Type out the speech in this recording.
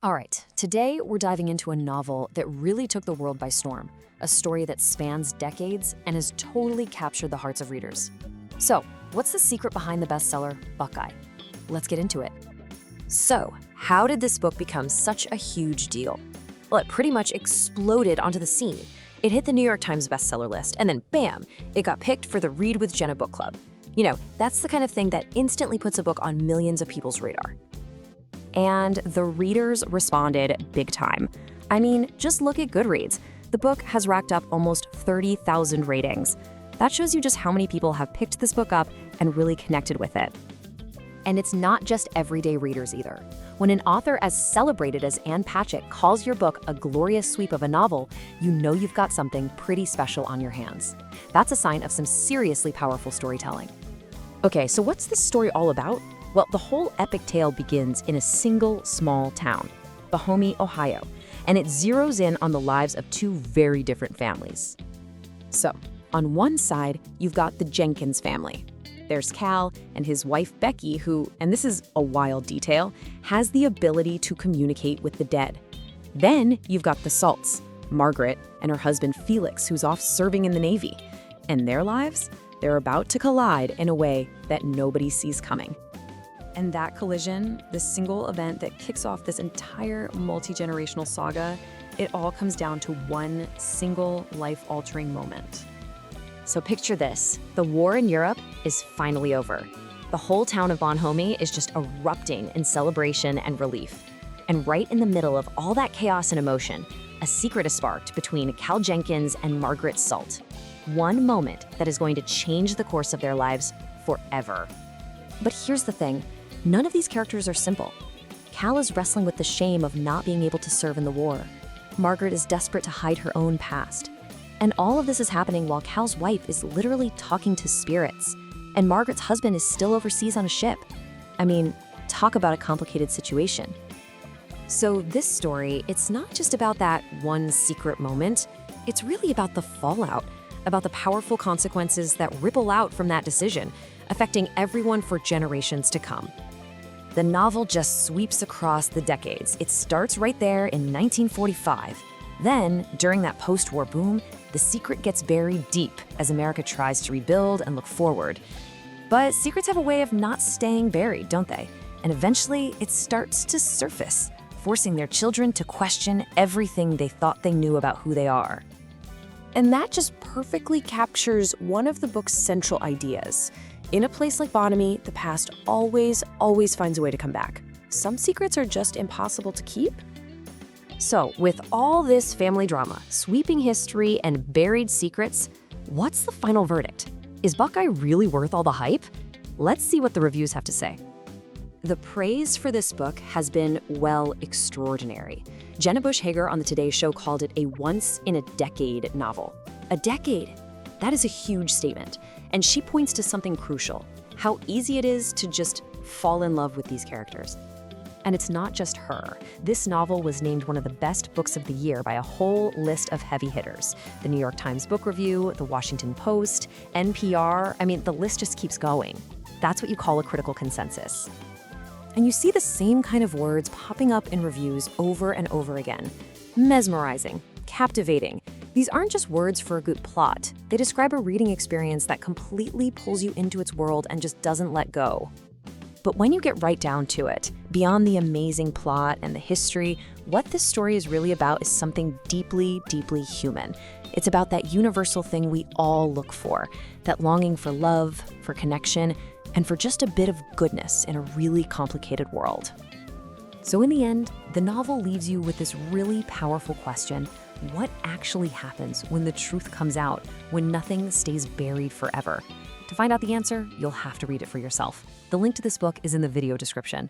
All right, today we're diving into a novel that really took the world by storm, a story that spans decades and has totally captured the hearts of readers. So, what's the secret behind the bestseller, Buckeye? Let's get into it. So, how did this book become such a huge deal? Well, it pretty much exploded onto the scene. It hit the New York Times bestseller list, and then bam, it got picked for the Read with Jenna book club. You know, that's the kind of thing that instantly puts a book on millions of people's radar. And the readers responded big time. I mean, just look at Goodreads. The book has racked up almost 30,000 ratings. That shows you just how many people have picked this book up and really connected with it. And it's not just everyday readers either. When an author as celebrated as Patchett calls your book a glorious sweep of a novel, you know you've got something pretty special on your hands. That's a sign of some seriously powerful storytelling. Okay, so what's this story all about? Well, the whole epic tale begins in a single small town, Bonhomie, Ohio, and it zeroes in on the lives of two very different families. So, on one side, you've got the Jenkins family. There's Cal and his wife Becky who, and this is a wild detail, has the ability to communicate with the dead. Then you've got the Salts, Margaret and her husband Felix, who's off serving in the Navy. And their lives, they're about to collide in a way that nobody sees coming. And that collision, this single event that kicks off this entire multi-generational saga, it all comes down to one single life-altering moment. So picture this, the war in Europe is finally over. The whole town of Bonhomie is just erupting in celebration and relief. And right in the middle of all that chaos and emotion, a secret is sparked between Cal Jenkins and Margaret Salt. One moment that is going to change the course of their lives forever. But here's the thing, none of these characters are simple. Cal is wrestling with the shame of not being able to serve in the war. Margaret is desperate to hide her own past. And all of this is happening while Cal's wife is literally talking to spirits, and Margaret's husband is still overseas on a ship. I mean, talk about a complicated situation. So this story, it's not just about that one secret moment, it's really about the fallout, about the powerful consequences that ripple out from that decision, affecting everyone for generations to come. The novel just sweeps across the decades. It starts right there in 1945. Then, during that post-war boom, the secret gets buried deep as America tries to rebuild and look forward. But secrets have a way of not staying buried, don't they? And eventually, it starts to surface, forcing their children to question everything they thought they knew about who they are. And that just perfectly captures one of the book's central ideas. In a place like Bonhomie, the past always finds a way to come back. Some secrets are just impossible to keep. So, with all this family drama, sweeping history, and buried secrets, what's the final verdict? Is Buckeye really worth all the hype? Let's see what the reviews have to say. The praise for this book has been, well, extraordinary. Jenna Bush Hager on the Today Show called it a once-in-a-decade novel. A decade? That is a huge statement. And she points to something crucial, how easy it is to just fall in love with these characters. And it's not just her. This novel was named one of the best books of the year by a whole list of heavy hitters. The New York Times Book Review, the Washington Post, NPR, I mean, the list just keeps going. That's what you call a critical consensus. And you see the same kind of words popping up in reviews over and over again. Mesmerizing, captivating. These aren't just words for a good plot. They describe a reading experience that completely pulls you into its world and just doesn't let go. But when you get right down to it, beyond the amazing plot and the history, what this story is really about is something deeply, deeply human. It's about that universal thing we all look for, that longing for love, for connection, and for just a bit of goodness in a really complicated world. So in the end, the novel leaves you with this really powerful question: what actually happens when the truth comes out, when nothing stays buried forever? To find out the answer, you'll have to read it for yourself. The link to this book is in the video description.